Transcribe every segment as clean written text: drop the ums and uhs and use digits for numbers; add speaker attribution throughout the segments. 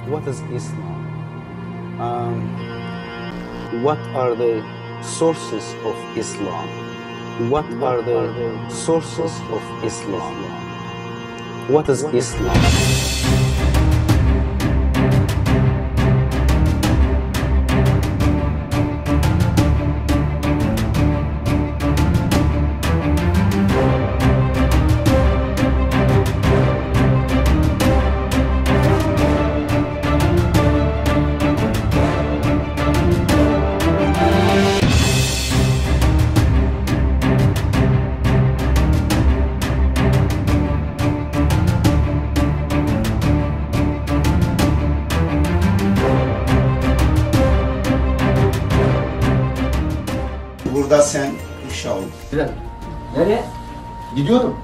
Speaker 1: What is Islam? What are the sources of Islam? What are the sources of Islam? What is Islam?
Speaker 2: Burada sen inşallah.
Speaker 3: Nereye?
Speaker 2: Gidiyorum.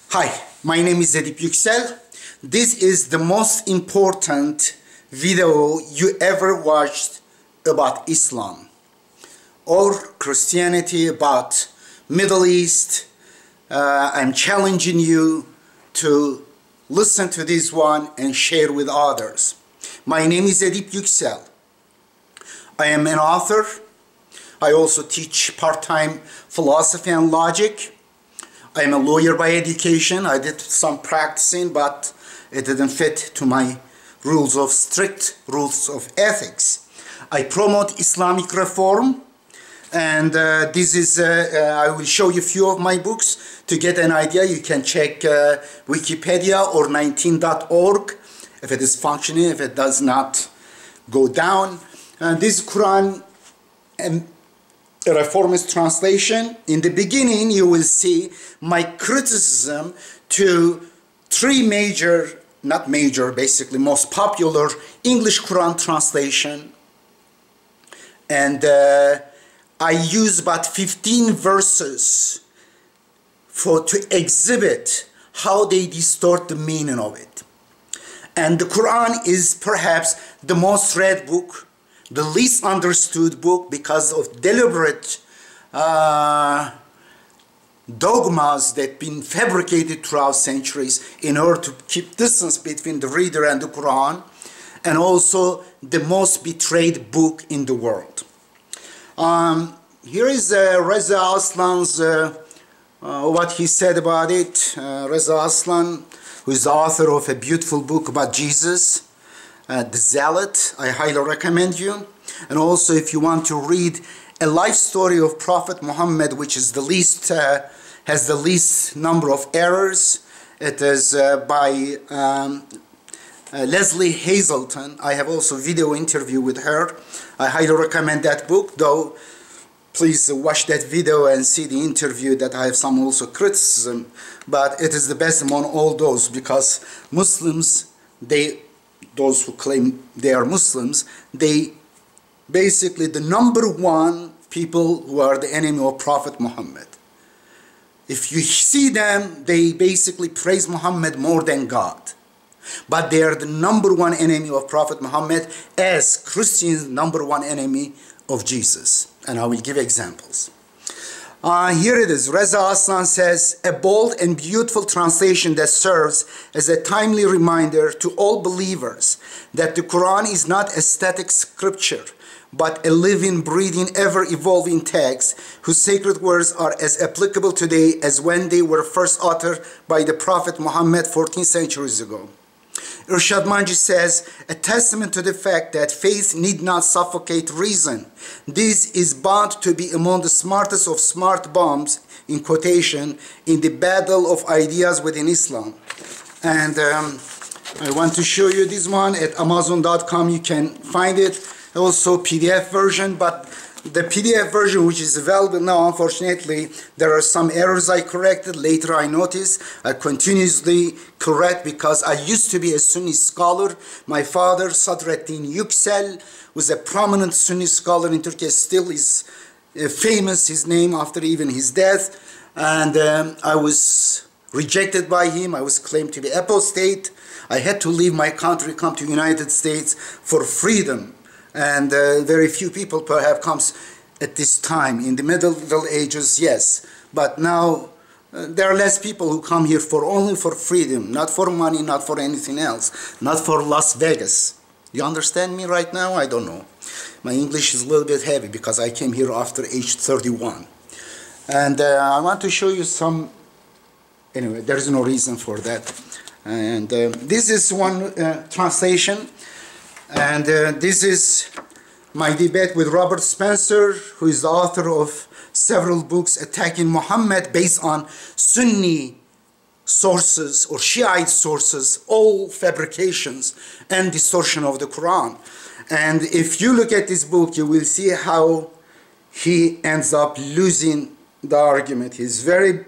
Speaker 2: Hi, my name is Edip Yuksel. This is the most important video you ever watched about Islam or Christianity, about Middle East. I'm challenging you to listen to this one and share with others. My name is Edip Yuksel. I am an author. I also teach part-time philosophy and logic. I am a lawyer by education. I did some practicing, but it didn't fit to my strict rules of ethics. I promote Islamic reform, and this is, I will show you a few of my books. To get an idea, you can check Wikipedia or 19.org if it is functioning, if it does not go down. This Quran a reformist translation. In the beginning, you will see my criticism to three major, not major, basically most popular English Quran translation. And I use about 15 verses to exhibit how they distort the meaning of it. And the Quran is perhaps the most read book, the least understood book, because of deliberate dogmas that have been fabricated throughout centuries in order to keep distance between the reader and the Quran, and also the most betrayed book in the world. Here is Reza Aslan's, what he said about it. Reza Aslan, who is the author of a beautiful book about Jesus, The Zealot. I highly recommend you. And also, if you want to read a life story of Prophet Muhammad, which is the least, has the least number of errors, it is by Leslie Hazelton. I have also a video interview with her. I highly recommend that book, though please watch that video and see the interview that I have some also criticism. But it is the best among all those, because Muslims, those who claim they are Muslims, they basically the number one people who are the enemy of Prophet Muhammad. If you see them, they basically praise Muhammad more than God. But they are the number one enemy of Prophet Muhammad, as Christians number one enemy of Jesus. And I will give examples. Here it is. Reza Aslan says, a bold and beautiful translation that serves as a timely reminder to all believers that the Quran is not a static scripture, but a living, breathing, ever-evolving text whose sacred words are as applicable today as when they were first uttered by the Prophet Muhammad 14 centuries ago. Irshad Manji says, a testament to the fact that faith need not suffocate reason. This is bound to be among the smartest of smart bombs, in quotation, in the battle of ideas within Islam. And I want to show you this one at Amazon.com. You can find it. Also PDF version, but the PDF version which is available now, unfortunately, there are some errors I corrected. Later I noticed I continuously correct, because I used to be a Sunni scholar. My father, Edip Yuksel, was a prominent Sunni scholar in Turkey, still is famous, his name, after even his death. And I was rejected by him. I was claimed to be apostate. I had to leave my country, come to United States for freedom. And very few people perhaps comes at this time. In the Middle Ages, yes. But now there are less people who come here for only for freedom, not for money, not for anything else, not for Las Vegas. You understand me right now? I don't know. My English is a little bit heavy because I came here after age 31. And I want to show you some, anyway, there is no reason for that. And this is one translation. And this is my debate with Robert Spencer, who is the author of several books attacking Muhammad based on Sunni sources or Shiite sources, all fabrications and distortion of the Quran. And if you look at this book, you will see how he ends up losing the argument. He's very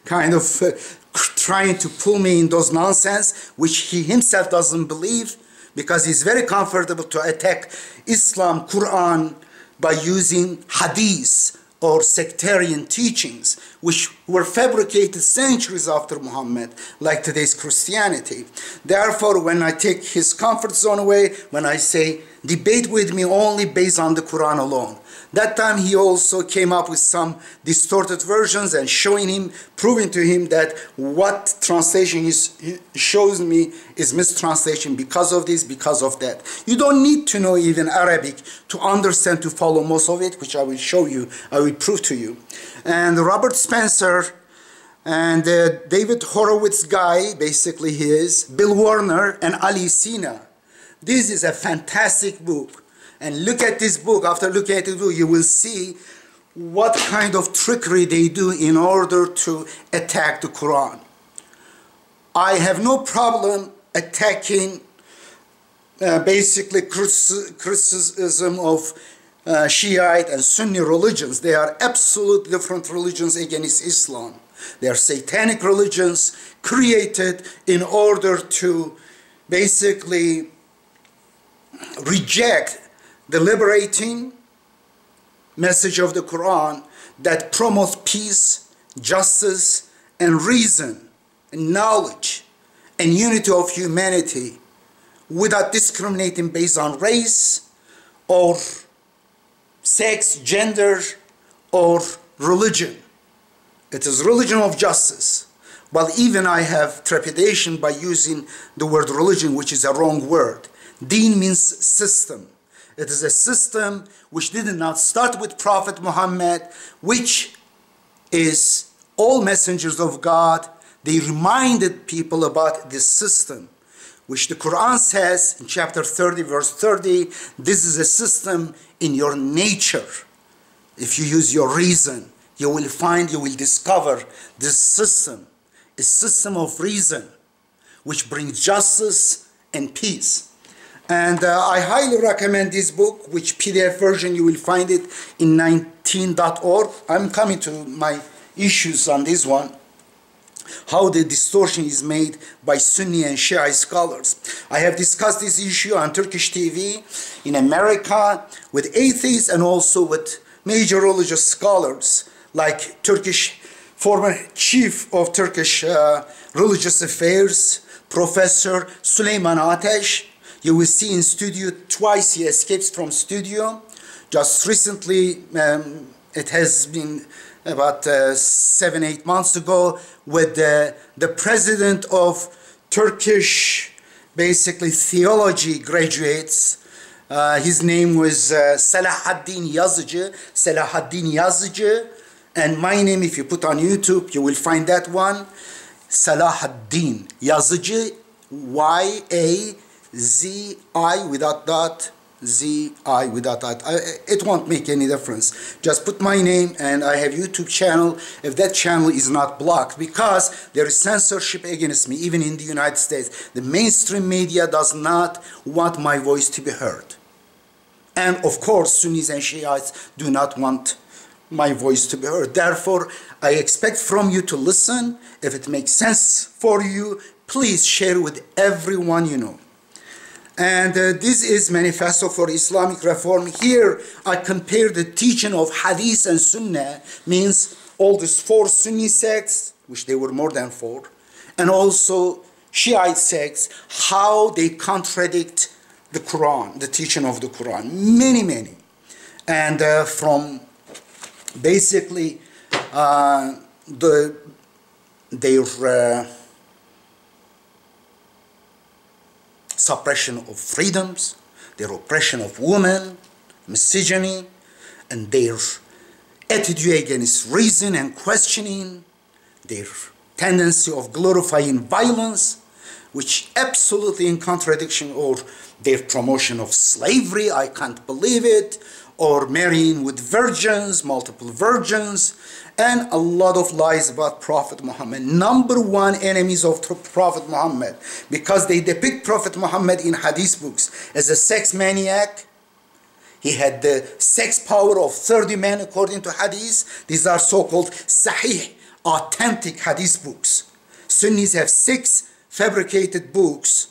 Speaker 2: kind of trying to pull me in those nonsense, which he himself doesn't believe, because he's very comfortable to attack Islam, Quran, by using hadiths or sectarian teachings, which were fabricated centuries after Muhammad, like today's Christianity. Therefore, when I take his comfort zone away, when I say, debate with me only based on the Quran alone. That time he also came up with some distorted versions and proving to him that what translation he shows me is mistranslation because of this, because of that. You don't need to know even Arabic to understand, to follow most of it, which I will show you, I will prove to you. And Robert Spencer and David Horowitz guy, basically he is, Bill Warner and Ali Sina. This is a fantastic book. And look at this book. After looking at this book, you will see what kind of trickery they do in order to attack the Quran. I have no problem attacking basically criticism of Shiite and Sunni religions. They are absolute different religions against Islam. They are satanic religions created in order to basically reject the liberating message of the Quran that promotes peace, justice, and reason, and knowledge, and unity of humanity without discriminating based on race or sex, gender, or religion. It is religion of justice. But even I have trepidation by using the word religion, which is a wrong word. Deen means system. It is a system which did not start with Prophet Muhammad, which is all messengers of God. They reminded people about this system, which the Quran says in chapter 30, verse 30, this is a system in your nature. If you use your reason, you will discover this system, a system of reason, which brings justice and peace. And I highly recommend this book, which PDF version you will find it in 19.org. I'm coming to my issues on this one. How the distortion is made by Sunni and Shia scholars. I have discussed this issue on Turkish TV in America with atheists and also with major religious scholars like former chief of Turkish religious affairs, Professor Süleyman Ateş. You will see in studio twice he escapes from studio. Just recently, it has been about 7-8 months ago, with the president of Turkish, basically theology graduates. His name was Selahaddin Yazıcı. And my name, if you put on YouTube, you will find that one. Selahaddin Yazıcı, Y-A-Z-I without dot, Z-I without dot. It won't make any difference. Just put my name and I have YouTube channel if that channel is not blocked, because there is censorship against me, even in the United States. The mainstream media does not want my voice to be heard. And of course, Sunnis and Shiites do not want my voice to be heard. Therefore, I expect from you to listen. If it makes sense for you, please share with everyone you know. And this is Manifesto for Islamic Reform. Here I compare the teaching of Hadith and Sunnah, means all these four Sunni sects, which they were more than four, and also Shiite sects, how they contradict the Quran, the teaching of the Quran, many. And from basically their suppression of freedoms, their oppression of women, misogyny, and their attitude against reason and questioning, their tendency of glorifying violence, which absolutely in contradiction, or their promotion of slavery, I can't believe it, or marrying with virgins, multiple virgins, and a lot of lies about Prophet Muhammad. Number one enemies of Prophet Muhammad, because they depict Prophet Muhammad in hadith books as a sex maniac. He had the sex power of 30 men according to hadith. These are so-called sahih, authentic hadith books. Sunnis have 6 fabricated books,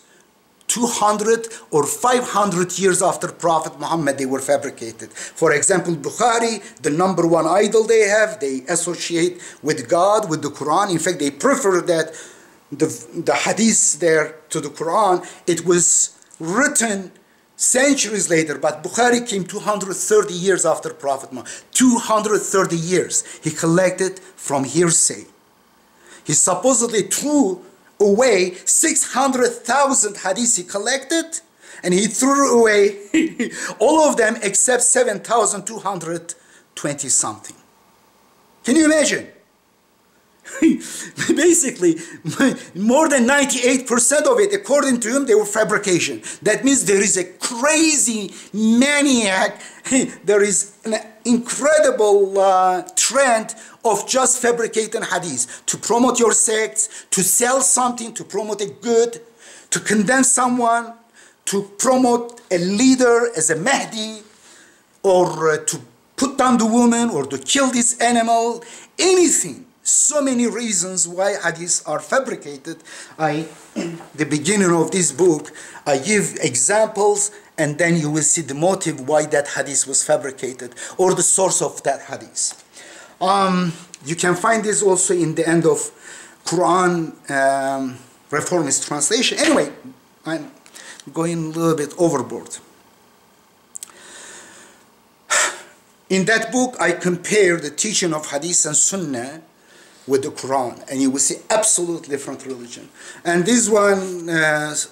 Speaker 2: 200 or 500 years after Prophet Muhammad they were fabricated. For example, Bukhari, the number one idol they have, they associate with God, with the Quran. In fact, they prefer that the hadith there to the Quran. It was written centuries later, but Bukhari came 230 years after Prophet Muhammad. 230 years. He collected from hearsay. He supposedly threw away 600,000 hadiths he collected, and he threw away all of them except 7,220 something. Can you imagine? Basically, more than 98% of it, according to him, they were fabrication. That means there is a crazy maniac. There is an incredible trend of just fabricating hadith to promote your sects, to sell something, to promote a good, to condemn someone, to promote a leader as a Mahdi, or to put down the woman, or to kill this animal, anything. So many reasons why hadiths are fabricated. The beginning of this book, I give examples, and then you will see the motive why that hadith was fabricated, or the source of that hadith. You can find this also in the end of Quran Reformist translation. Anyway, I'm going a little bit overboard. In that book, I compare the teaching of hadith and sunnah with the Quran, and you will see absolutely different religion. And this one,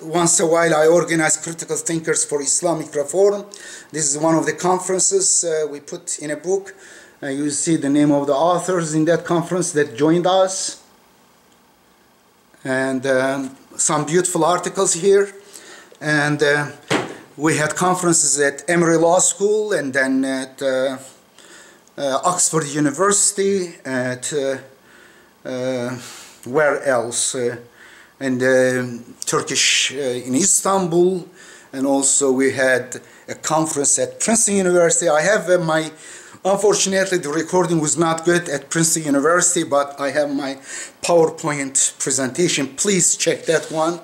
Speaker 2: once a while, I organize critical thinkers for Islamic reform. This is one of the conferences we put in a book. You see the name of the authors in that conference that joined us, and some beautiful articles here. And we had conferences at Emory Law School, and then at Oxford University, at where else? And Turkish in Istanbul, and also we had a conference at Princeton University. I have unfortunately the recording was not good at Princeton University, but I have my PowerPoint presentation. Please check that one.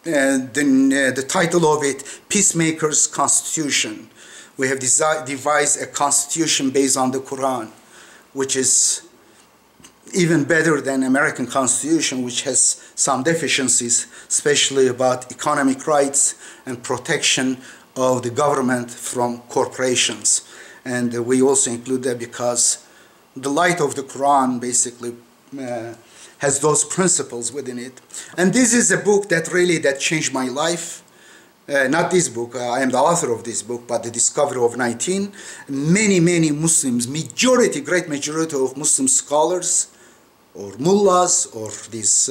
Speaker 2: The title of it, Peacemaker's Constitution. We have devised a constitution based on the Quran, which is even better than American Constitution, which has some deficiencies, especially about economic rights and protection of the government from corporations. And we also include that because the light of the Quran basically has those principles within it. And this is a book that changed my life. Not this book, I am the author of this book, but The Discovery of 19. Many Muslims, great majority of Muslim scholars, or mullahs, or these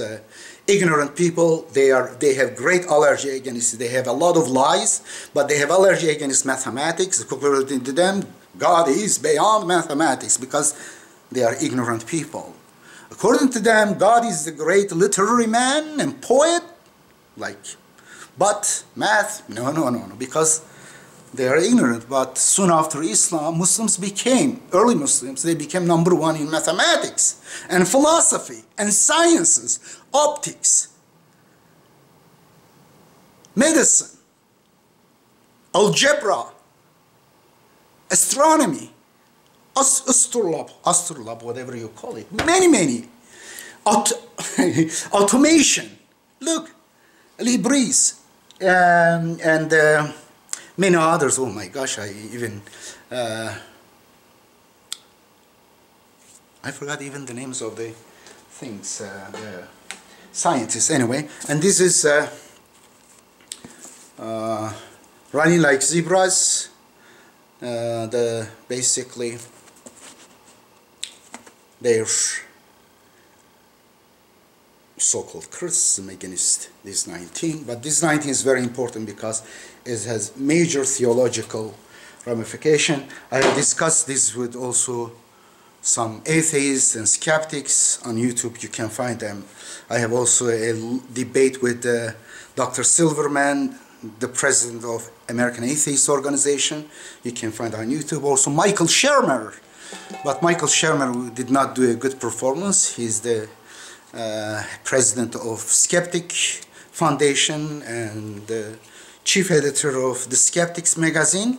Speaker 2: ignorant people, they have great allergy against, they have a lot of lies, but they have allergy against mathematics. According to them, God is beyond mathematics because they are ignorant people. According to them, God is the great literary man and poet, but math, no, because they are ignorant. But soon after Islam, early Muslims, they became number one in mathematics and philosophy and sciences, optics, medicine, algebra, astronomy, astrolab, whatever you call it. Many. Automation. Look, Libris. And many others. Oh my gosh, I forgot even the names of the things, the scientists anyway. And this is running like zebras. Basically their so-called criticism against this 19, but this 19 is very important because it has major theological ramification. I have discussed this with also some atheists and skeptics on YouTube. You can find them. I have also a debate with Dr. Silverman, the president of American Atheist Organization. You can find on YouTube. Also Michael Shermer, but Michael Shermer did not do a good performance. He's the president of Skeptic Foundation and the chief editor of the Skeptics magazine,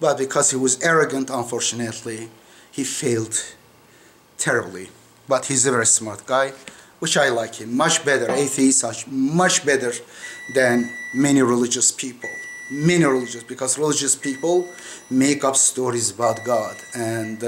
Speaker 2: but because he was arrogant, unfortunately, he failed terribly. But he's a very smart guy, which I like him. Much better, atheists are much better than many religious people. Many religious, because religious people make up stories about God, and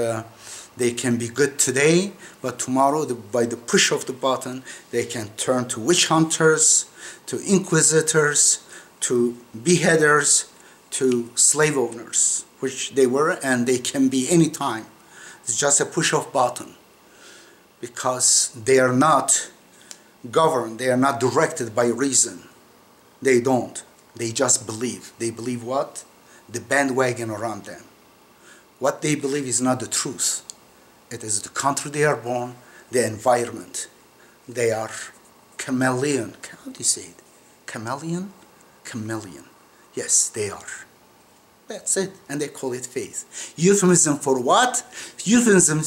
Speaker 2: they can be good today, but tomorrow, by the push of the button, they can turn to witch hunters, to inquisitors, to beheaders, to slave owners, which they were, and they can be any time. It's just a push of button, because they are not governed, they are not directed by reason. They don't. They just believe. They believe what? The bandwagon around them. What they believe is not the truth. It is the country they are born, the environment. They are chameleon. How do you say it? Chameleon? Chameleon. Yes, they are. That's it. And they call it faith. Euphemism for what? Euphemism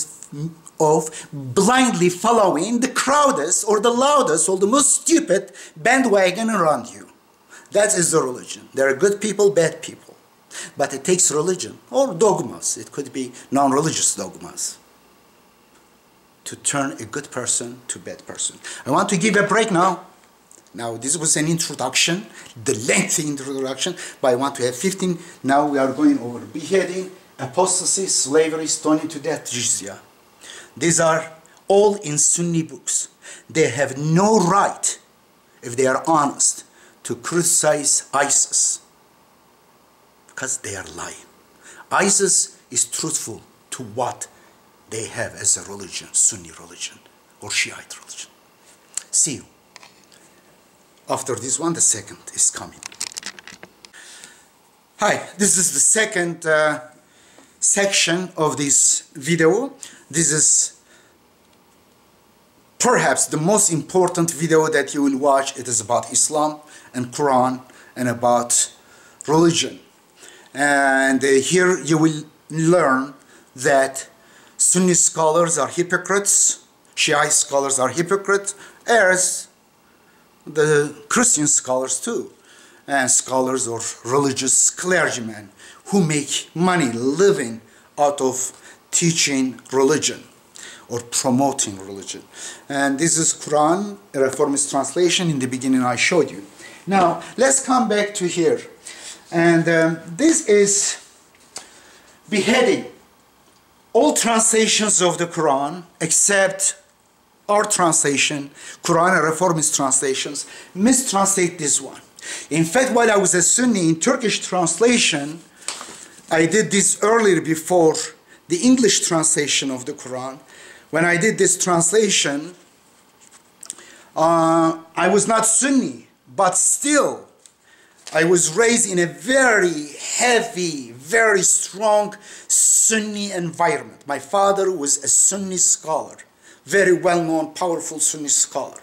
Speaker 2: of blindly following the crowdest or the loudest or the most stupid bandwagon around you. That is the religion. There are good people, bad people. But it takes religion or dogmas. It could be non-religious dogmas to turn a good person to a bad person. I want to give a break now. Now, this was an introduction, the lengthy introduction, but I want to have 15. Now we are going over beheading, apostasy, slavery, stoning to death, jizya. These are all in Sunni books. They have no right, if they are honest, to criticize ISIS, because they are lying. ISIS is truthful to what they have as a religion, Sunni religion or Shiite religion. See you. After this one, the second is coming. Hi, this is the second section of this video. This is perhaps the most important video that you will watch. It is about Islam and Quran and about religion. And here you will learn that Sunni scholars are hypocrites, Shiite scholars are hypocrites, as the Christian scholars too, and scholars or religious clergymen who make money, living out of teaching religion or promoting religion. And this is Quran, a reformist translation. In the beginning I showed you. Now let's come back to here. And this is beheading. All translations of the Quran, except our translation, Quran and reformist translations, mistranslate this one. In fact, while I was a Sunni in Turkish translation, I did this earlier before the English translation of the Quran. When I did this translation, I was not Sunni, but still, I was raised in a very heavy, very strong Sunni environment. My father was a Sunni scholar, very well-known, powerful Sunni scholar,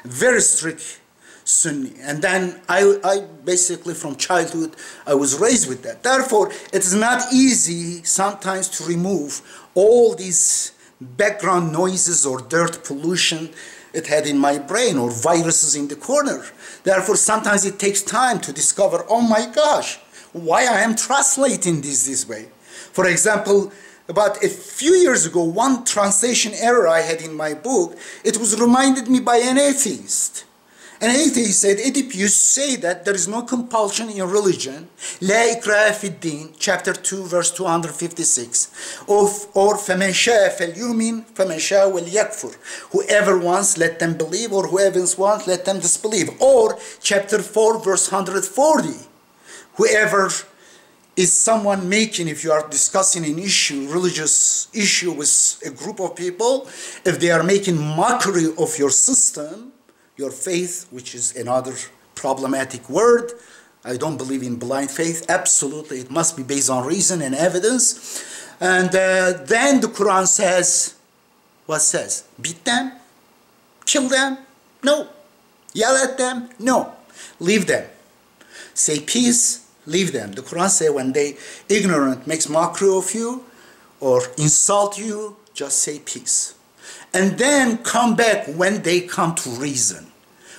Speaker 2: very strict Sunni. And then I basically from childhood, I was raised with that. Therefore, it is not easy sometimes to remove all these background noises or dirt pollution it had in my brain or viruses in the corner. Therefore, sometimes it takes time to discover, oh my gosh, why I am translating this way. For example, But a few years ago, one translation error I had in my book, it was reminded me by an atheist. An atheist said, Edip, you say that there is no compulsion in religion, La ikraha fi din, chapter 2, verse 256, or فَمَنْ شَاءَ فَلْيُؤْمِنْ فَمَنْ شَاءَ وَلْيَكْفُرْ. Whoever wants, let them believe, or whoever wants, let them disbelieve. Or chapter 4, verse 140, whoever is someone making, if you are discussing an issue, religious issue with a group of people, if they are making mockery of your system, your faith, which is another problematic word. I don't believe in blind faith. Absolutely, it must be based on reason and evidence. And then the Quran says, what says? Beat them? Kill them? No. Yell at them? No. Leave them. Say peace? Leave them. The Quran says when they ignorant makes mockery of you or insult you, just say peace. And then come back when they come to reason.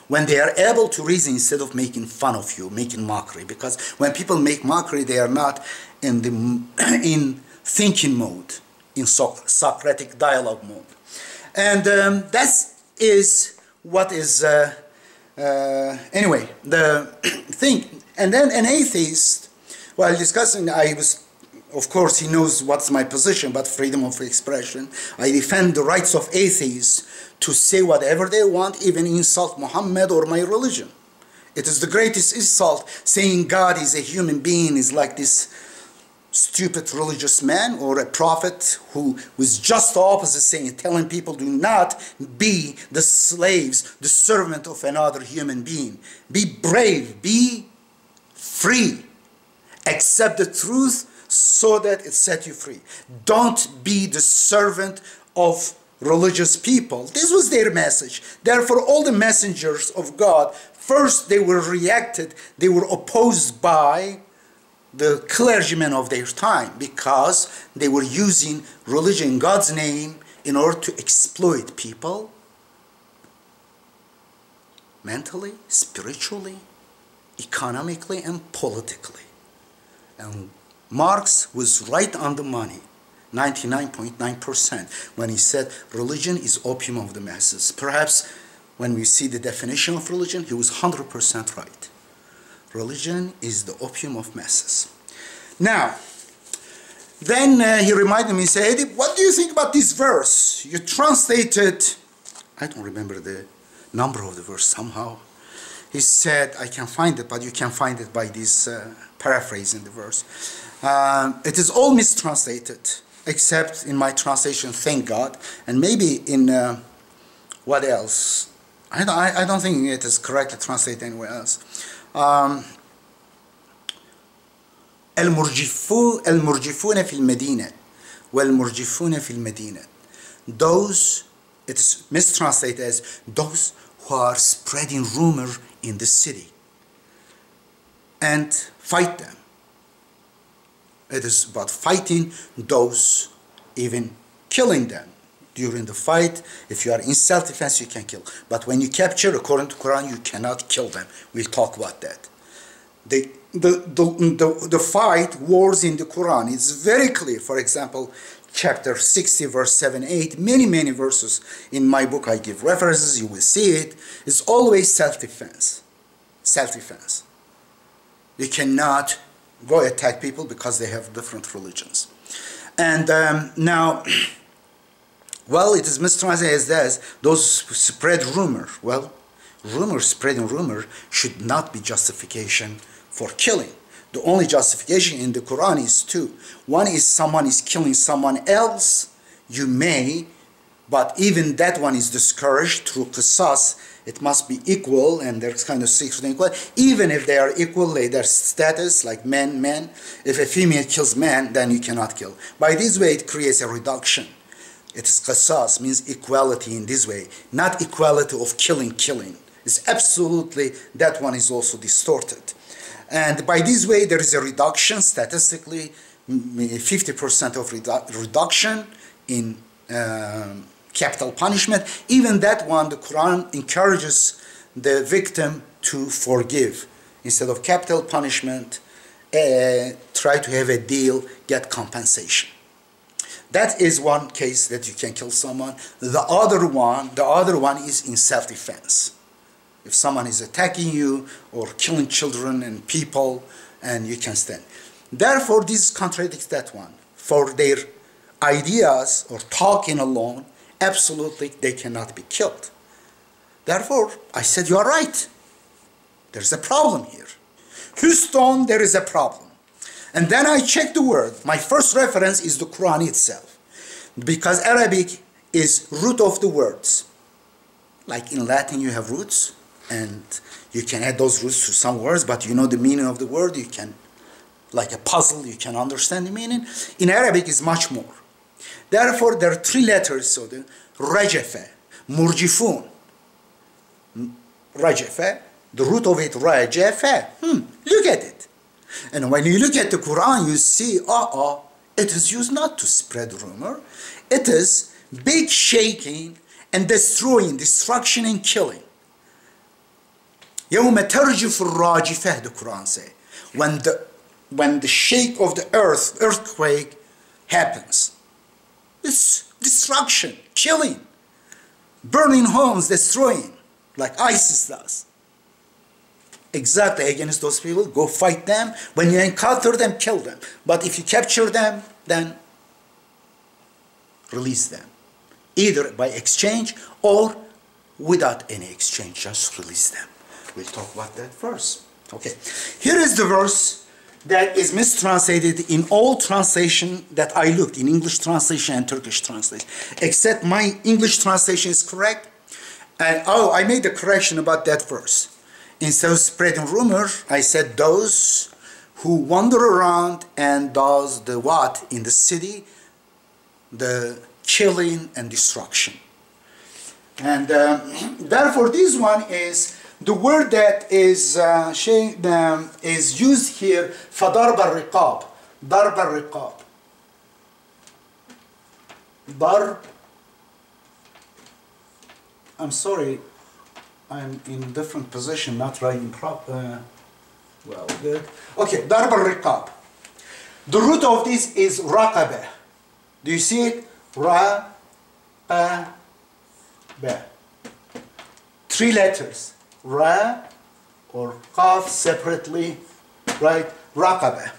Speaker 2: When they are able to reason instead of making fun of you, making mockery. Because when people make mockery, they are not in thinking mode, in Socratic dialogue mode. And that is what is, anyway, the thing. And then an atheist, while discussing, of course, he knows what's my position about freedom of expression. I defend the rights of atheists to say whatever they want, even insult Muhammad or my religion. It is the greatest insult. Saying God is a human being is like this stupid religious man or a prophet who was just the opposite, saying, telling people, do not be the slaves, the servant of another human being. Be brave, be free. Accept the truth so that it set you free. Don't be the servant of religious people. This was their message. Therefore, all the messengers of God, first they were rejected, they were opposed by the clergymen of their time because they were using religion in God's name in order to exploit people mentally, spiritually, economically, and politically. And Marx was right on the money, 99.9%, when he said religion is opium of the masses. Perhaps when we see the definition of religion, he was 100% right. Religion is the opium of masses. Now, then he reminded me, he said, what do you think about this verse? You translated, I don't remember the number of the verse somehow. He said, I can find it, but you can find it by this paraphrasing the verse. It is all mistranslated, except in my translation, thank God, and maybe in what else? I don't think it is correctly translated anywhere else. المرجفون في المدينة والمرجفون في المدينة. Those, it is mistranslated as those who are spreading rumor in the city, and fight them. It is about fighting those, even killing them. During the fight, if you are in self-defense, you can kill. But when you capture, according to Quran, you cannot kill them. We'll talk about that. The fight, wars in the Quran, it's very clear. For example, chapter 60, verse 7, 8, many verses in my book, I give references, you will see it. It's always self-defense. Self-defense. You cannot go attack people because they have different religions. And now, well, it is mistranslated as this, those who spread rumor. Well, spreading rumor should not be justification for killing. The only justification in the Quran is two. One is someone is killing someone else, you may, but even that one is discouraged through qisas. It must be equal, and there's kind of sexual equality. Even if they are equal, their status, like men. If a female kills man, then you cannot kill. By this way, it creates a reduction. It is qisas, means equality in this way, not equality of killing. It's absolutely, that one is also distorted. And by this way, there is a reduction, statistically, 50% of reduction in capital punishment. Even that one, the Quran encourages the victim to forgive. Instead of capital punishment, try to have a deal, get compensation. That is one case that you can kill someone. The other one is in self-defense. If someone is attacking you or killing children and people, and you can stand. Therefore, this contradicts that one. For their ideas or talking alone, absolutely they cannot be killed. Therefore, I said you are right. There's a problem here. Houston, there is a problem. And then I checked the word. My first reference is the Quran itself. Because Arabic is root of the words. Like in Latin you have roots, and you can add those roots to some words, but you know the meaning of the word, you can, like a puzzle, you can understand the meaning. In Arabic is much more. Therefore, there are three letters, so the rajafa, murjifun. Rajafa, the root of it, rajafa. Look at it. And when you look at the Quran, you see, it is used not to spread rumor. It is big shaking and destroying, destruction and killing. يَوْمَ تَرْجِفُ الرَّاجِفَةِ, the Quran says. When the shake of the earth, earthquake happens. It's destruction, killing, burning homes, destroying, like ISIS does. Exactly against those people, go fight them. When you encounter them, kill them. But if you capture them, then release them. Either by exchange or without any exchange, just release them. We'll talk about that first. Okay, here is the verse that is mistranslated in all translation that I looked, in English translation and Turkish translation. Except my English translation is correct. And I made a correction about that verse. Instead of spreading rumor, I said those who wander around and does the what in the city, the killing and destruction. And therefore this one is the word that is used here, فَضَرْبَ الرِّقَابِ, ضَرْبَ الرِّقَابِ. I'm sorry, I'm in different position, not writing proper. Well, good. Okay, ضَرْبَ الرِّقَابِ. The root of this is raqaba. Do you see it? Ra-a-ba. 3 letters. Ra or Qaf separately, right? Raqaba.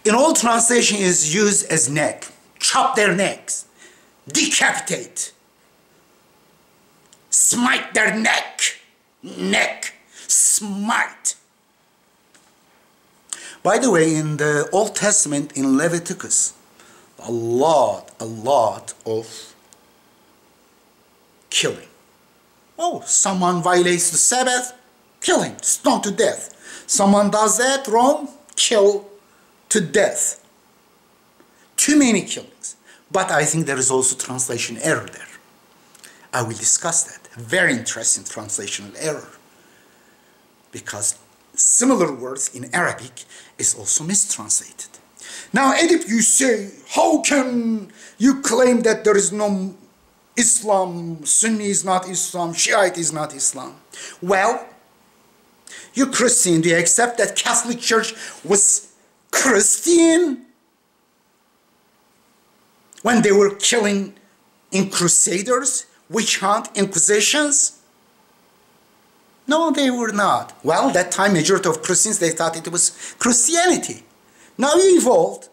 Speaker 2: In all translation is used as neck. Chop their necks. Decapitate. Smite their neck. Neck. Smite. By the way, in the Old Testament, in Leviticus, a lot of killing. Oh, someone violates the Sabbath, kill him, stone to death. Someone does that wrong, kill to death. Too many killings. But I think there is also translation error there. I will discuss that. Very interesting translational error. Because similar words in Arabic is also mistranslated. Now, Edip, you say, how can you claim that there is no Islam, Sunni is not Islam, Shiite is not Islam? Well, you Christian, do you accept that Catholic Church was Christian when they were killing in crusaders, witch hunt, inquisitions? No, they were not. Well, that time majority of Christians, they thought it was Christianity. Now you evolved.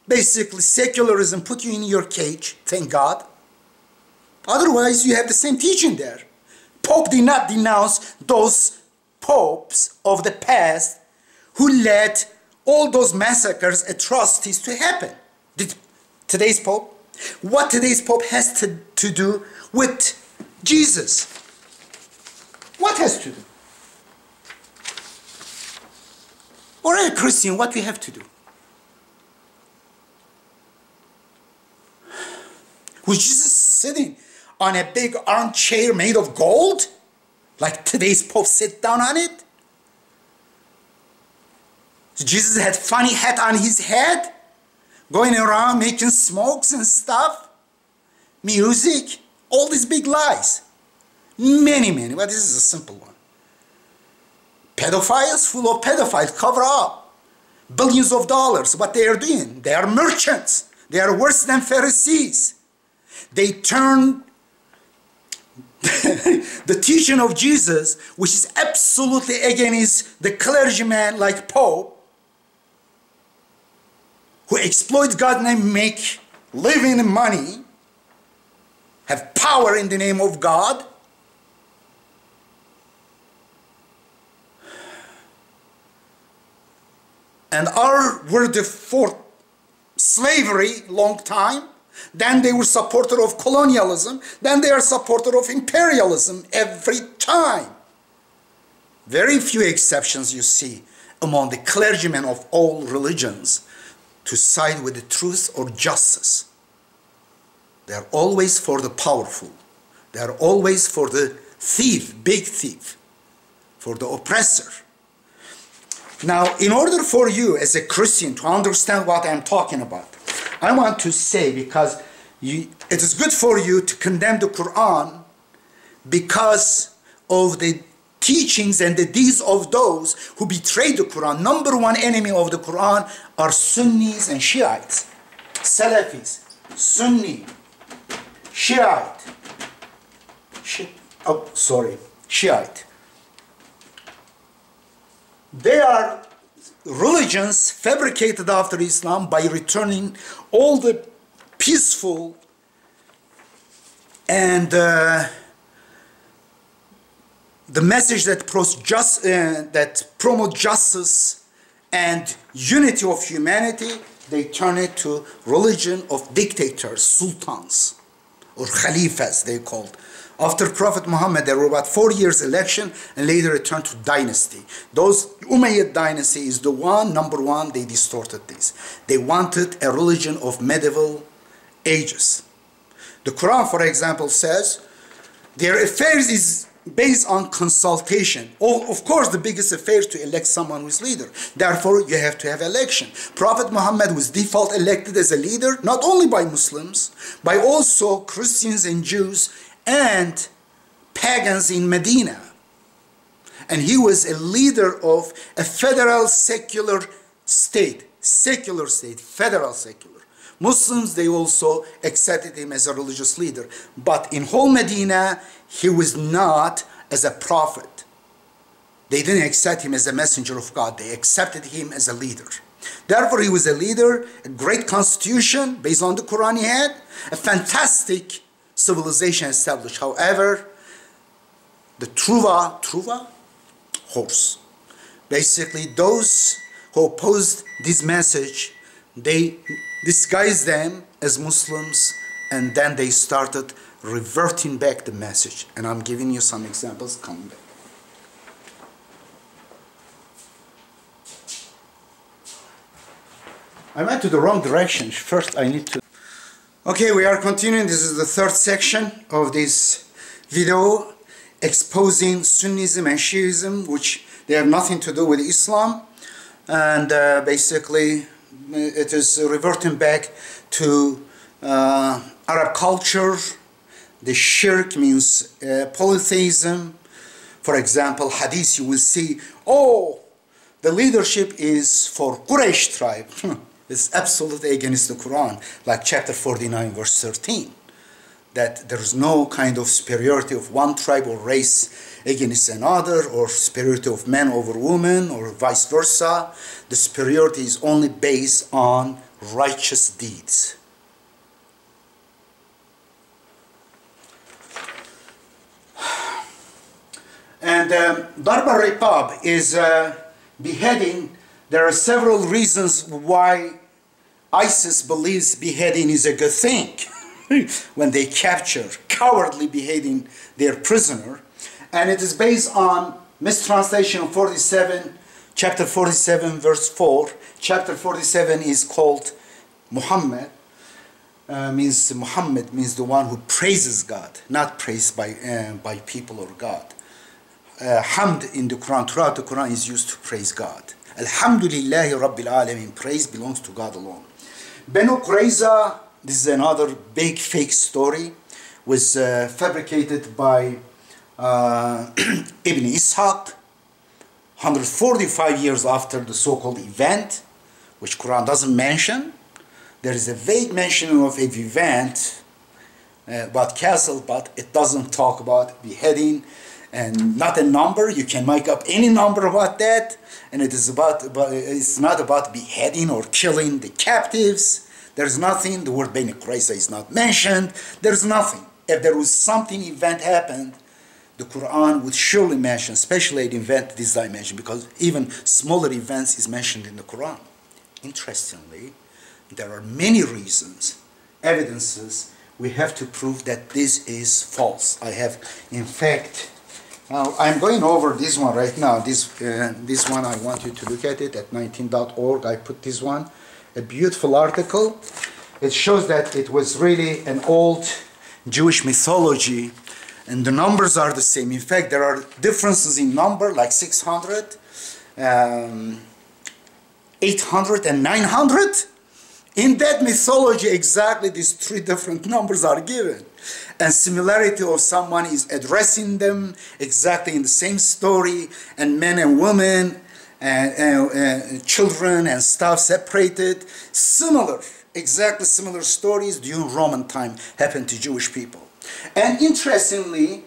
Speaker 2: Basically, secularism put you in your cage, thank God. Otherwise, you have the same teaching there. Pope did not denounce those popes of the past who led all those massacres, atrocities to happen. Did today's Pope? What today's Pope has to do with Jesus? What has to do? Or a Christian, what we have to do? Was Jesus sitting on a big armchair made of gold? Like today's Pope sit down on it? Jesus had funny hat on his head? Going around making smokes and stuff? Music? All these big lies. Many, but this is a simple one. Pedophiles, full of pedophiles, cover up. Billions of dollars, what they are doing. They are merchants. They are worse than Pharisees. They turn the teaching of Jesus, which is absolutely against the clergyman like Pope, who exploits God's name, make living money, have power in the name of God. And were the for slavery long time. Then they were supporter of colonialism. Then they are supporter of imperialism every time. Very few exceptions you see among the clergymen of all religions to side with the truth or justice. They are always for the powerful. They are always for the thief, big thief, for the oppressor. Now, in order for you as a Christian to understand what I'm talking about, I want to say, because it is good for you to condemn the Quran because of the teachings and the deeds of those who betrayed the Quran. Number one enemy of the Quran are Sunnis and Shiites. Salafis, Sunni, Shiite. Shiite. They are religions fabricated after Islam by returning all the peaceful and the message that promote justice and unity of humanity. They turn it to religion of dictators, sultans, or khalifas they called. After Prophet Muhammad, there were about 4 years election, and later it turned to dynasty. Those Umayyad dynasty is the one, number one, they distorted this. They wanted a religion of medieval ages. The Quran, for example, says their affairs is based on consultation. Of course, the biggest affair is to elect someone who is leader. Therefore, you have to have election. Prophet Muhammad was default elected as a leader, not only by Muslims, by also Christians and Jews and pagans in Medina. And he was a leader of a federal secular state, federal secular. Muslims, they also accepted him as a religious leader. But in whole Medina, he was not as a prophet. They didn't accept him as a messenger of God. They accepted him as a leader. Therefore, he was a leader, a great constitution based on the Quran he had, a fantastic civilization established. However, the truva, horse. Basically, those who opposed this message, they disguised them as Muslims, and then they started reverting back the message. And I'm giving you some examples coming back. I went to the wrong direction. First, I need to... Okay, we are continuing. This is the third section of this video, exposing Sunnism and Shiism, which they have nothing to do with Islam. And basically, it is reverting back to Arab culture. The shirk means polytheism. For example, Hadith, you will see, oh, the leadership is for Quraysh tribe. It's absolutely against the Quran, like chapter 49, verse 13, that there is no kind of superiority of one tribe or race against another, or superiority of man over woman, or vice versa. The superiority is only based on righteous deeds. And Darb al-Riqab is beheading. There are several reasons why ISIS believes beheading is a good thing. When they capture, cowardly beheading their prisoner. And it is based on mistranslation of 47, chapter 47, verse 4. Chapter 47 is called Muhammad. Muhammad means the one who praises God, not praised by people or God. Hamd in the Quran, throughout the Quran, is used to praise God. Alhamdulillahi Rabbil Alameen. Praise belongs to God alone. Banu Qurayza, this is another big fake story, was fabricated by Ibn Ishaq 145 years after the so-called event, which Quran doesn't mention. There is a vague mention of an event about castle, but it doesn't talk about beheading, and not a number. You can make up any number about that, and it is it's not about beheading or killing the captives. There's nothing. The word Bani Qurayza is not mentioned. There's nothing. If there was something event happened, the Quran would surely mention, especially the event this dimension, because even smaller events is mentioned in the Quran. Interestingly, there are many reasons, evidences, we have to prove that this is false. I have, in fact, now I'm going over this one right now. This one, I want you to look at it at 19.org. I put this one, a beautiful article. It shows that it was really an old Jewish mythology, and the numbers are the same. In fact, there are differences in number, like 600, 800, and 900. In that mythology, exactly these three different numbers are given. And similarity of someone is addressing them exactly in the same story, and men and women, and children and stuff separated. Similar, exactly similar stories during Roman time happened to Jewish people. And interestingly,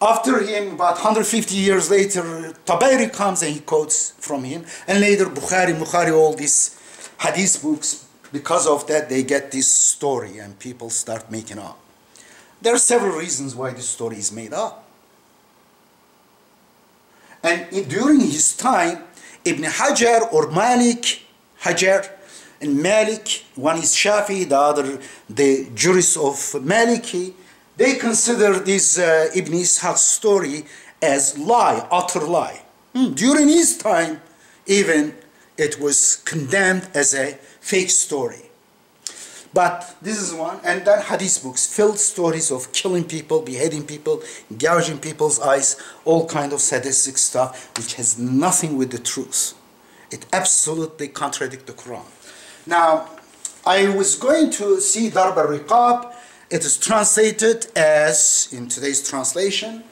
Speaker 2: after him, about 150 years later, Tabari comes and he quotes from him. And later, Bukhari, all these hadith books, because of that, they get this story and people start making up. There are several reasons why this story is made up. And during his time, Ibn Hajar or Malik, Hajar and Malik, one is Shafi, the other the jurist of Maliki, they consider this Ibn Ishaq's story as lie, utter lie. During his time, even it was condemned as a fake story. But this is one, and then hadith books filled stories of killing people, beheading people, gouging people's eyes, all kind of sadistic stuff, which has nothing with the truth. It absolutely contradicts the Quran. Now, I was going to see Darb al-Riqab. It is translated as, in today's translation,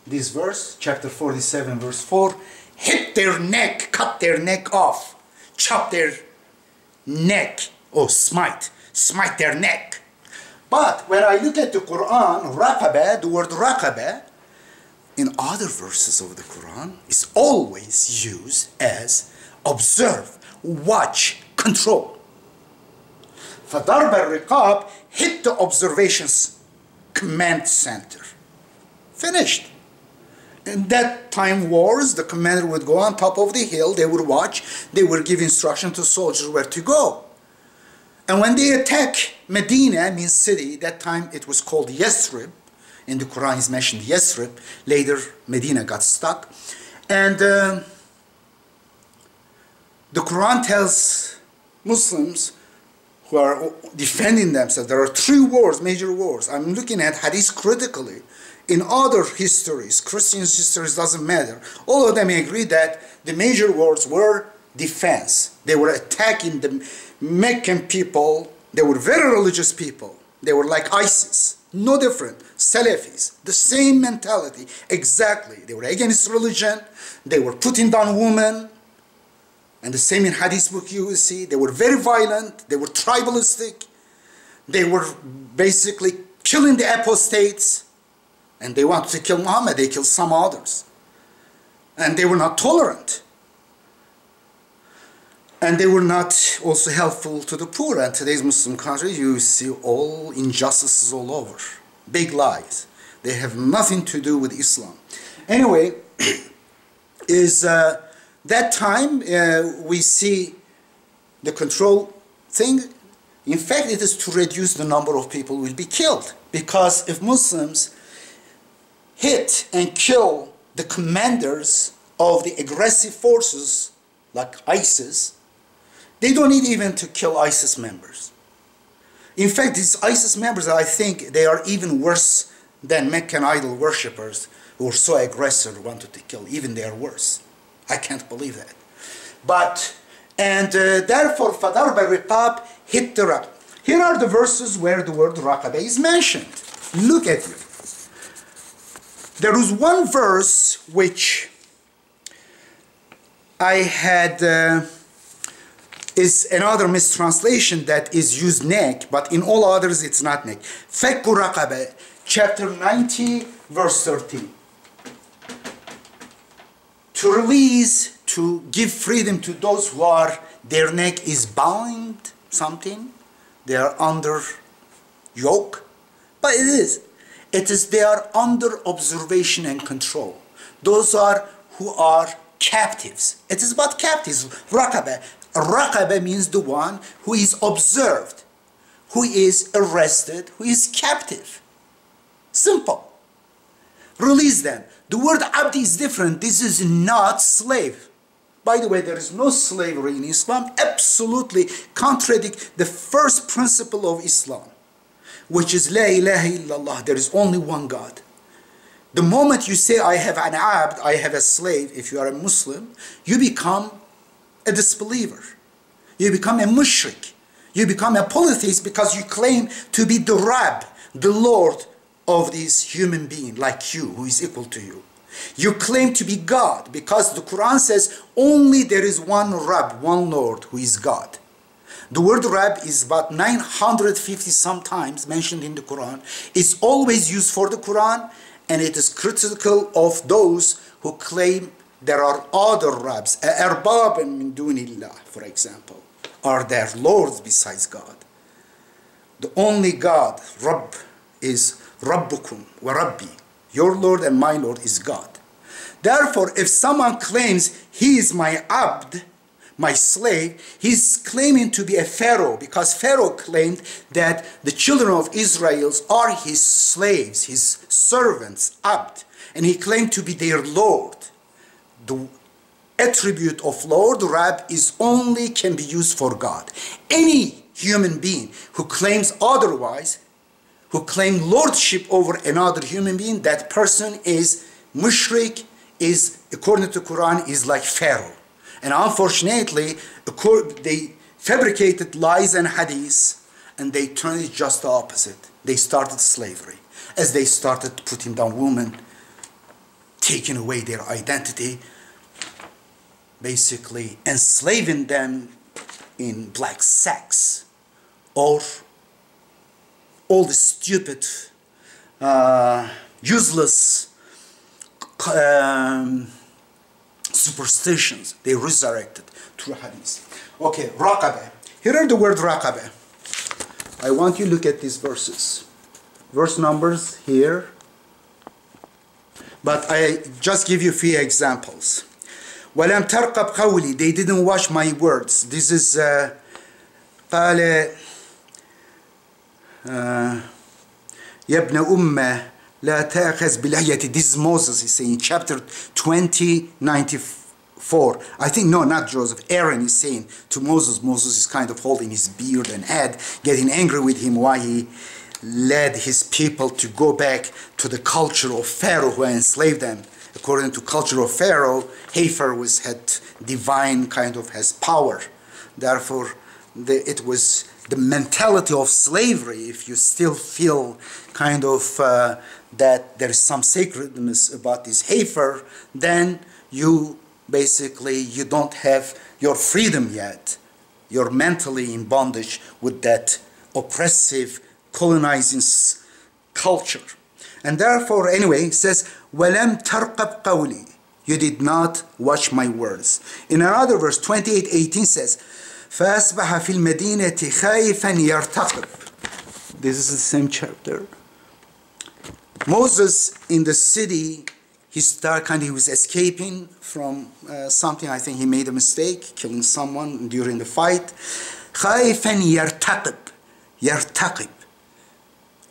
Speaker 2: this verse, chapter 47, verse 4, hit their neck, cut their neck off, chop their neck, or smite their neck. But when I look at the Quran, raqaba, the word raqaba, in other verses of the Quran, is always used as observe, watch, control. فَضَرْبَ الرِّقَابِ hit the observations command center. Finished. In that time wars, the commander would go on top of the hill, they would watch, they would give instruction to soldiers where to go. And when they attack Medina, means city, that time it was called Yathrib. In the Quran is mentioned Yathrib. Later, Medina got stuck. And the Quran tells Muslims who are defending themselves, there are three wars, major wars. I'm looking at hadith critically. In other histories, Christian histories, doesn't matter. All of them agree that the major wars were defense. They were attacking the Meccan people. They were very religious people. They were like ISIS, no different. Salafis, the same mentality, exactly. They were against religion. They were putting down women. And the same in hadith book you will see. They were very violent. They were tribalistic. They were basically killing the apostates. And they wanted to kill Muhammad. They killed some others. And they were not tolerant. And they were not also helpful to the poor. And today's Muslim countries, you see all injustices all over. Big lies. They have nothing to do with Islam. Anyway, that time we see the control thing. In fact, it is to reduce the number of people who will be killed. Because if Muslims hit and kill the commanders of the aggressive forces like ISIS, they don't need even to kill ISIS members. In fact, these ISIS members, I think they are even worse than Meccan idol worshippers who are so aggressive, wanted to kill. Even they are worse. I can't believe that. But, and therefore, فَضَرْبَ الرِّقَابِ hit the raqaba. Here are the verses where the word raqaba is mentioned. Look at it. There is one verse which I had is another mistranslation that is used neck, but in all others it's not neck. Fakku raqaba, chapter 90, verse 13. To release, to give freedom to those who are, their neck is bound, something, they are under yoke, but it is they are under observation and control. Those are who are captives. It is about captives. Raqaba. Raqaba means the one who is observed, who is arrested, who is captive. Simple. Release them. The word abd is different. This is not slave. By the way, there is no slavery in Islam. Absolutely contradict the first principle of Islam, which is La ilaha illallah. There is only one God. The moment you say, I have an abd, I have a slave, if you are a Muslim, you become a disbeliever. You become a mushrik. You become a polytheist because you claim to be the Rabb, the Lord of this human being like you, who is equal to you. You claim to be God because the Quran says only there is one Rabb, one Lord, who is God. The word Rabb is about 950 sometimes mentioned in the Quran. It's always used for the Quran, and it is critical of those who claim there are other Rabbs. Arbab min dunillah, for example, are there lords besides God. The only God, Rabb, is Rabbukum wa Rabbi. Your Lord and my Lord is God. Therefore, if someone claims he is my abd, my slave, he's claiming to be a pharaoh, because Pharaoh claimed that the children of Israel are his slaves, his servants, abd, and he claimed to be their Lord. The attribute of Lord, Rab, is only can be used for God. Any human being who claims otherwise, who claim lordship over another human being, that person is mushrik, is, according to the Quran, is like Pharaoh. And unfortunately, they fabricated lies and hadiths, and they turned it just the opposite. They started slavery. As they started putting down women, taking away their identity, basically enslaving them in black sacks, or all the stupid, useless superstitions they resurrected through hadith. Okay, raqaba. Here are the word raqaba. I want you to look at these verses. Verse numbers here. But I just give you a few examples. وَلَمْ تَرْقَبْ قَوْلِي. They didn't watch my words. This is قال يَبْنَ أُمَّةِ لا تأخذ بلحيتي. This is Moses, he's saying in chapter 20:94. I think, no, not Joseph. Aaron is saying to Moses. Moses is kind of holding his beard and head, getting angry with him while he led his people to go back to the culture of Pharaoh who enslaved them. According to culture of Pharaoh, Hafer had divine kind of has power. Therefore, it was the mentality of slavery. If you still feel kind of that there is some sacredness about this Hafer, then you basically, you don't have your freedom yet. You're mentally in bondage with that oppressive, colonizing culture. And therefore, anyway, it says, وَلَمْ تَرْقَبْ قَوْلِي. You did not watch my words. In another verse, 28:18 says, فَأَصْبَحَ فِي الْمَدِينَةِ خَائِفًا يَرْتَقِبْ. This is the same chapter. Moses in the city, he was escaping from something. I think he made a mistake, killing someone during the fight. خَائِفًا يَرْتَقِبْ. يَرْتَقِبْ.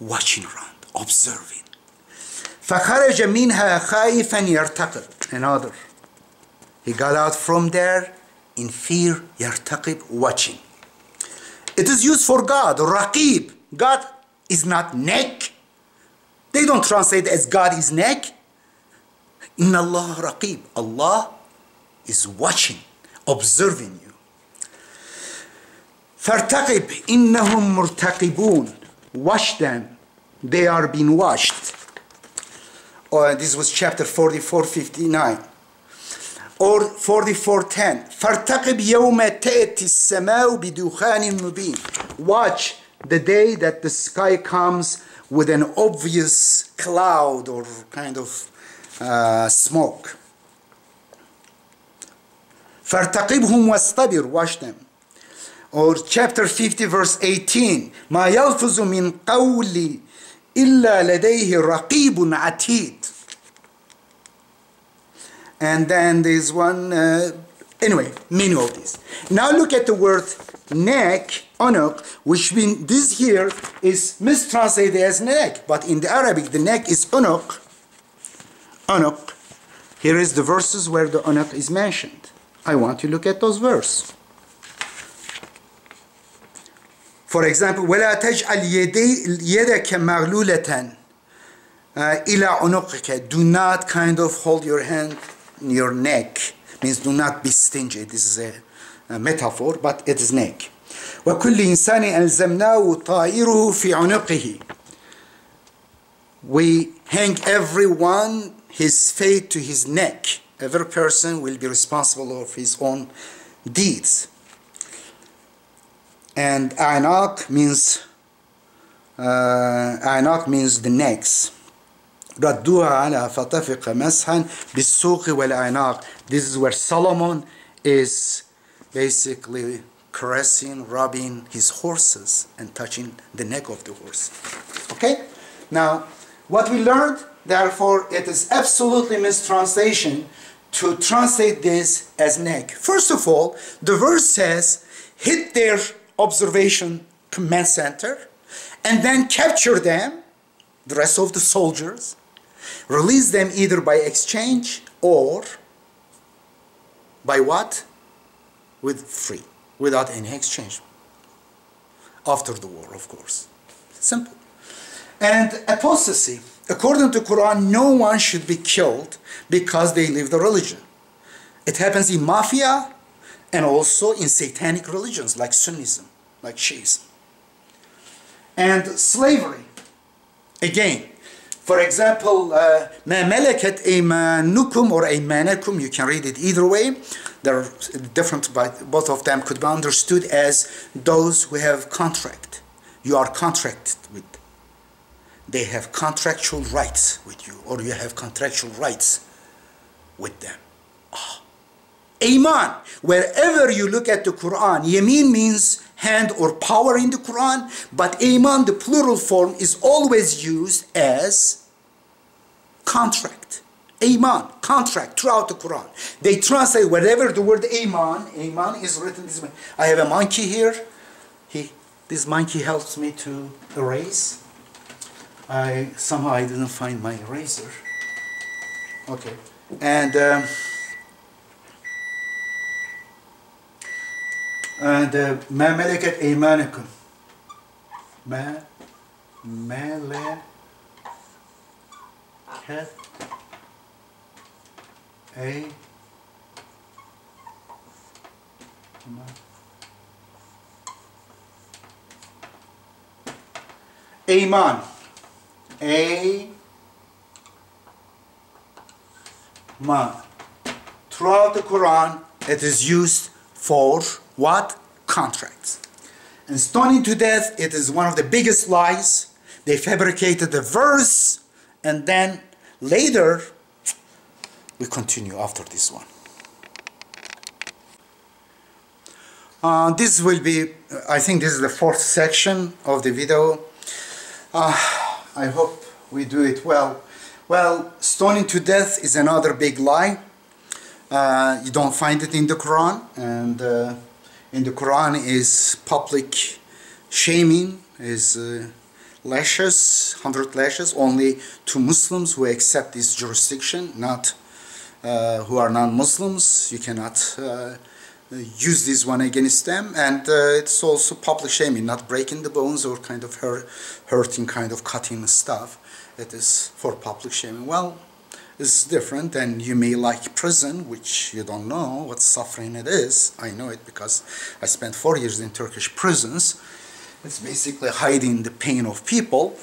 Speaker 2: Watching around, observing. فَخَرَجَ مِنْهَا خَائِفًا يَرْتَقِبْ. Another. He got out from there in fear, يَرْتَقِبْ, watching. It is used for God, raqib. God is not neck. They don't translate as God is neck. Inna Allah raqib. Allah is watching, observing you. فَارْتَقِبْ إِنَّهُمْ مُرْتَقِبُونَ. Watch them. They are being watched. This was chapter 44:59. Or 44:10. فَارْتَقِبْ يَوْمَ تَأْتِ السَّمَاءُ بِدُخَانٍ مُبِينٍ. Watch the day that the sky comes with an obvious cloud or kind of smoke. فَارْتَقِبْهُمْ وَاسْتَبِرْ. Watch them. Or chapter 50 verse 18. مَا يَلْفُظُ مِنْ قَوْلِ إِلَّا لَدَيْهِ رَقِيبٌ عَتِيدٌ. And then there's one, anyway, many of these. Now look at the word neck, unuq, which means this here is mistranslated as neck. But in the Arabic, the neck is unuq. Unuq. Here is the verses where the unuq is mentioned. I want you to look at those verses. For example, وَلَا تَجْعَلْ يَدَكَ مَغْلُولَةً إِلَى عُنُقِكَ. Do not kind of hold your hand in your neck. Means do not be stingy. This is a metaphor, but it is neck. وَكُلِّ إِنسَانٍ أَلْزَمْنَاهُ طَائِرُهُ فِي عُنُقِهِ. We hang everyone his fate to his neck. Every person will be responsible of his own deeds. And a'naq means the necks. ردوها على فتفق مسحا بالسوق والأعناق. This is where Solomon is basically caressing, rubbing his horses and touching the neck of the horse. Okay? Now, what we learned, therefore, it is absolutely mistranslation to translate this as neck. First of all, the verse says, hit their observation command center and then capture them, the rest of the soldiers, release them either by exchange or by what? With free, without any exchange. After the war, of course. Simple. And apostasy. According to Quran, no one should be killed because they leave the religion. It happens in mafia and also in satanic religions like Sunnism, like Shiism. And slavery. Again, for example, مَا مَلَكَتْ أَيْمَانُكُمْ or أَيْمَانَكُمْ, you can read it either way. They're different, but both of them could be understood as those who have contract. You are contracted with. They have contractual rights with you, or you have contractual rights with them. Iman. Wherever you look at the Quran, Yamin means hand or power in the Quran, but Iman, the plural form, is always used as contract. Iman, contract, throughout the Quran. They translate wherever the word Iman is written this way. I have a monkey here. This monkey helps me to erase. Somehow I didn't find my eraser. Okay. And ما ملكت أيمانكم. ما ملكت Iman. Iman. Throughout the Quran, it is used for what? Contracts. And stoning to death, it is one of the biggest lies. They fabricated the verse, and then later, we continue after this one. This will be, I think this is the fourth section of the video. I hope we do it well. Well, stoning to death is another big lie. You don't find it in the Quran, and in the Quran is public shaming, is lashes, 100 lashes, only to Muslims who accept this jurisdiction, not who are non-Muslims. You cannot use this one against them, and it's also public shaming, not breaking the bones or kind of hurting, kind of cutting stuff. It is for public shaming. Well, it's different, and you may like prison, which you don't know what suffering it is. I know it because I spent 4 years in Turkish prisons. It's basically hiding the pain of people.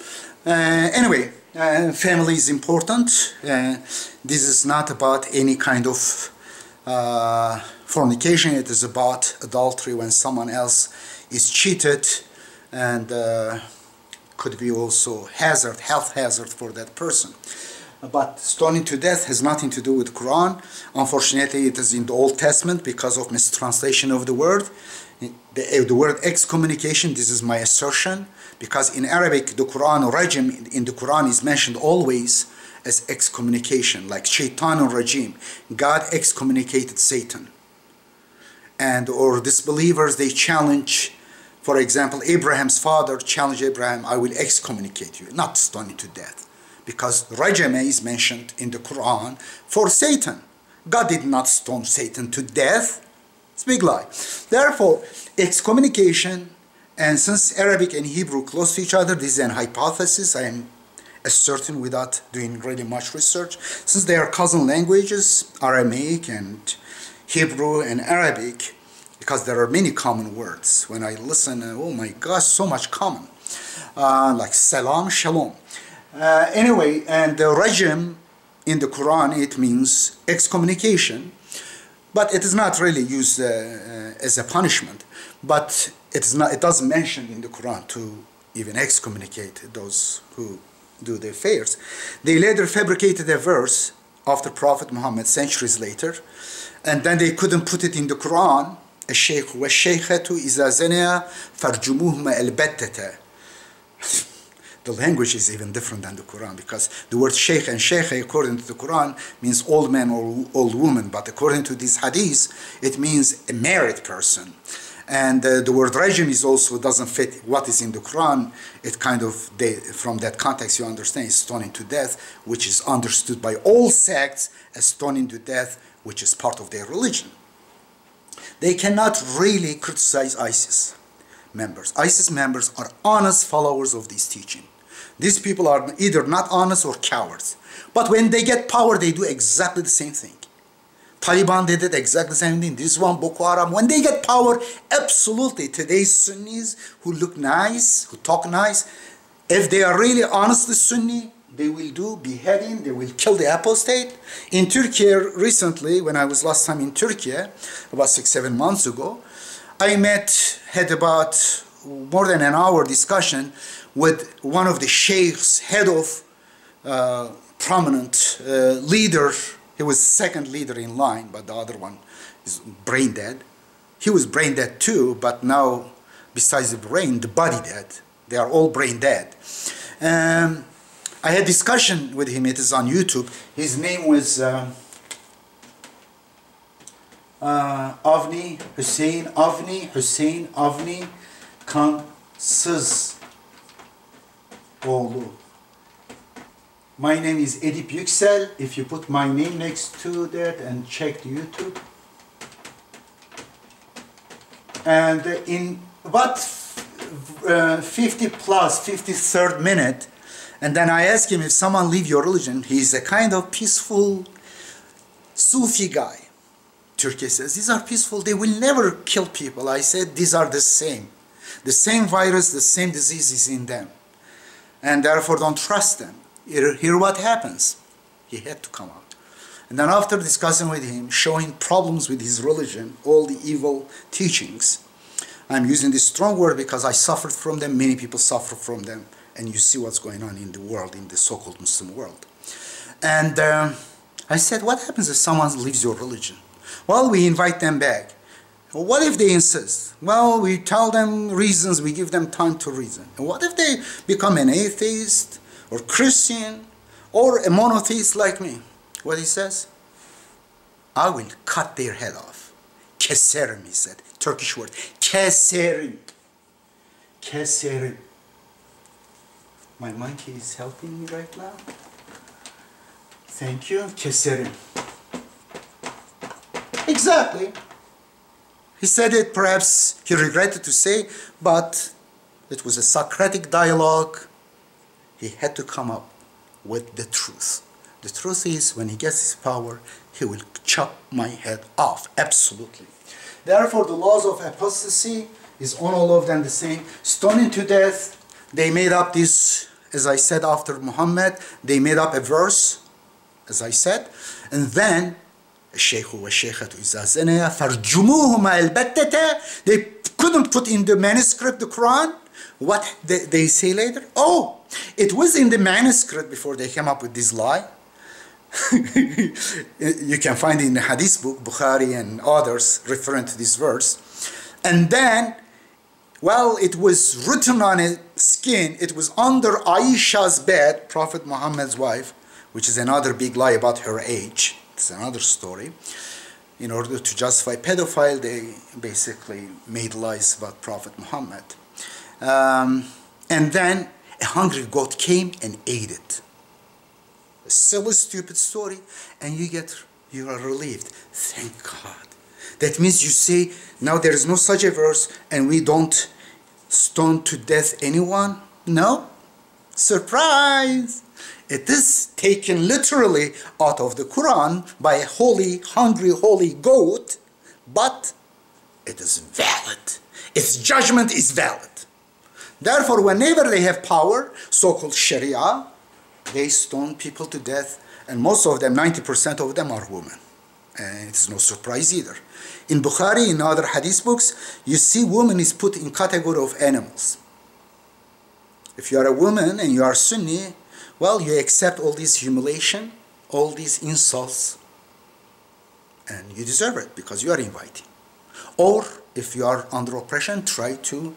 Speaker 2: Anyway, family is important. This is not about any kind of Fornication, it is about adultery when someone else is cheated, and could be also health hazard for that person. But stoning to death has nothing to do with Quran. Unfortunately, it is in the Old Testament because of mistranslation of the word. The word excommunication, this is my assertion, because in Arabic, the Quran rajim in the Quran is mentioned always as excommunication, like shaitan rajim. God excommunicated Satan. And or disbelievers, they challenge, for example, Abraham's father challenged Abraham, I will excommunicate you, not stoning to death. Because rajam is mentioned in the Quran for Satan. God did not stone Satan to death. It's a big lie. Therefore, excommunication, and since Arabic and Hebrew close to each other, this is an hypothesis I am asserting without doing really much research. Since they are cousin languages, Aramaic and Hebrew and Arabic, because there are many common words. When I listen, oh my gosh, so much common. Like salam, shalom. Anyway, and the rajam in the Quran, it means excommunication, but it is not really used as a punishment. But it doesn't mention in the Quran to even excommunicate those who do the affairs. They later fabricated a verse after Prophet Muhammad centuries later, and then they couldn't put it in the Quran. الشيخ والشيخة إذا زنيا فارجموهما البتة. The language is even different than the Quran, because the word sheikh and sheikha according to the Quran means old man or old woman, but according to these hadiths it means a married person. And the word rajam is also doesn't fit what is in the Quran. It kind of, from that context you understand, is stoning to death, which is understood by all sects as stoning to death, which is part of their religion. They cannot really criticize ISIS members. ISIS members are honest followers of this teaching. These people are either not honest or cowards. But when they get power, they do exactly the same thing. Taliban did it exactly the same thing. This one, Boko Haram. When they get power, absolutely, today's Sunnis who look nice, who talk nice, if they are really honestly Sunni, they will do beheading, they will kill the apostate. In Turkey recently, when I was last time in Turkey, about 6-7 months ago, I had about more than an hour discussion with one of the sheikhs, head of prominent leader. He was second leader in line, but the other one is brain dead. He was brain dead too, but now, besides the brain, the body dead. They are all brain dead. I had discussion with him. It is on YouTube. His name was Avni Hüseyin Kansız oğlu. My name is Edip Yuksel. If you put my name next to that and check the YouTube. And in about 53rd minute, and then I asked him, if someone leave your religion, he's a kind of peaceful Sufi guy. Turkey says, these are peaceful, they will never kill people. I said, these are the same. The same virus, the same disease is in them. And therefore don't trust them. Hear what happens. He had to come out. And then after discussing with him, showing problems with his religion, all the evil teachings, I'm using this strong word because I suffered from them, many people suffer from them, and you see what's going on in the world, in the so-called Muslim world. And I said, what happens if someone leaves your religion? Well, we invite them back. Well, what if they insist? Well, we tell them reasons, we give them time to reason. And what if they become an atheist, or Christian, or a monotheist like me? What he says? I will cut their head off. Keserim, he said. Turkish word. Keserim. Keserim. My monkey is helping me right now. Thank you. Keserim. Exactly. He said it, perhaps he regretted to say, but it was a Socratic dialogue. He had to come up with the truth. The truth is, when he gets his power, he will chop my head off. Absolutely. Therefore, the laws of apostasy is on all of them the same. Stoning to death, they made up this, as I said, after Muhammad, they made up a verse, as I said, and then الشيخ والشيخة إذا زنيا فارجموهما البتة. They couldn't put in the manuscript the Quran. What they say later? Oh, it was in the manuscript before they came up with this lie. You can find it in the Hadith book, Bukhari and others referring to this verse. And then, well, it was written on a skin. It was under Aisha's bed, Prophet Muhammad's wife, which is another big lie about her age. It's another story. In order to justify pedophile, they basically made lies about Prophet Muhammad. And then a hungry goat came and ate it. A silly, stupid story, and you are relieved. Thank God. That means you say, now there is no such a verse, and we don't stone to death anyone? No? Surprise! It is taken literally out of the Quran by a hungry, holy goat, but it is valid. Its judgment is valid. Therefore, whenever they have power, so-called Sharia, they stone people to death, and most of them, 90% of them, are women. And it's no surprise either. In Bukhari, in other hadith books, you see woman is put in category of animals. If you are a woman and you are Sunni, well, you accept all this humiliation, all these insults, and you deserve it because you are inviting. Or, if you are under oppression, try to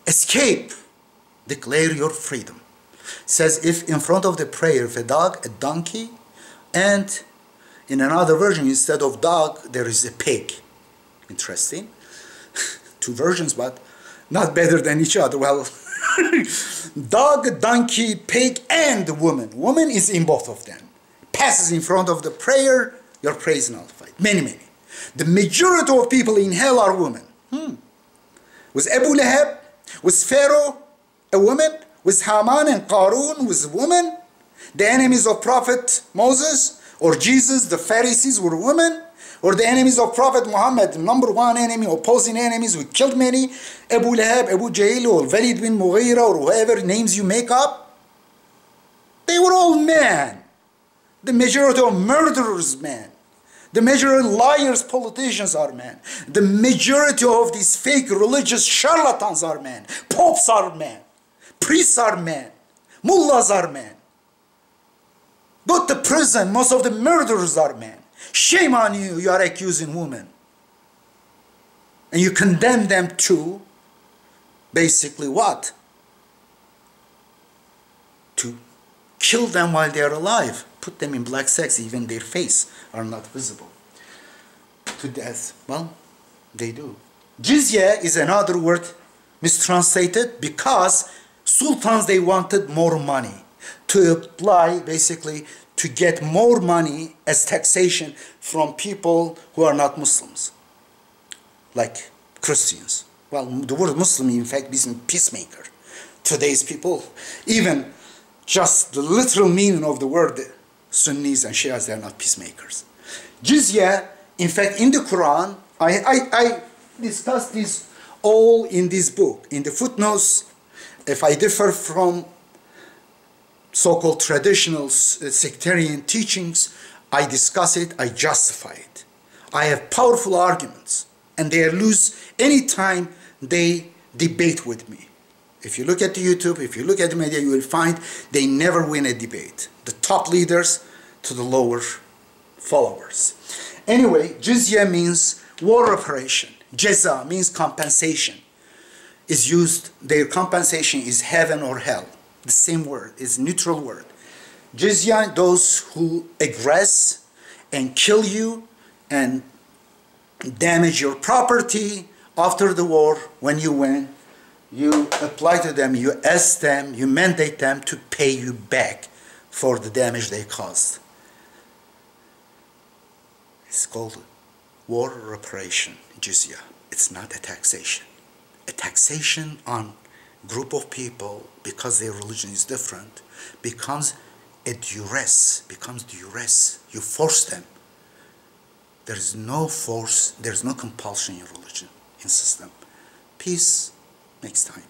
Speaker 2: escape, declare your freedom. It says if in front of the prayer of a dog, a donkey, and in another version instead of dog there is a pig. Interesting. Two versions, but not better than each other. Well, dog, donkey, pig, and woman. Woman is in both of them. Passes in front of the prayer, your prayer is nullified. Many. The majority of people in hell are women. Was Abu Lahab? Was Pharaoh a woman? Was Haman and Qarun was a woman? The enemies of Prophet Moses or Jesus, the Pharisees, were women? Or the enemies of Prophet Muhammad, the number one enemy, opposing enemies, who killed many, Abu Lahab, Abu Jahl, or Walid bin Mughira, or whoever names you make up? They were all men. The majority of murderers, men. The majority of liars, politicians are men. The majority of these fake religious charlatans are men. Popes are men. Priests are men. Mullahs are men. Go to prison, most of the murderers are men. Shame on you, you are accusing women. And you condemn them to basically what? To kill them while they are alive. Put them in black sacks, even their face are not visible. To death. Well, they do. Jizya is another word mistranslated because sultans, they wanted more money to apply, basically, to get more money as taxation from people who are not Muslims, like Christians. Well, the word Muslim, in fact, means peacemaker. Today's people, even just the literal meaning of the word Sunnis and Shias, they are not peacemakers. Jizya, in fact, in the Quran, I discussed this all in this book. In the footnotes, if I differ from so-called traditional sectarian teachings, I discuss it, I justify it. I have powerful arguments, and they lose any time they debate with me. If you look at the YouTube, if you look at the media, you will find they never win a debate. The top leaders to the lower followers. Anyway, jizya means war reparation. Jaza means compensation. Is used, their compensation is heaven or hell. The same word, is neutral word. Jizya, those who aggress and kill you and damage your property after the war. When you win, you apply to them, you ask them, you mandate them to pay you back for the damage they caused. It's called war reparation, jizya. It's not a taxation. A taxation on group of people, because their religion is different, becomes a duress, You force them. There is no force, there is no compulsion in religion, in system. Peace next time.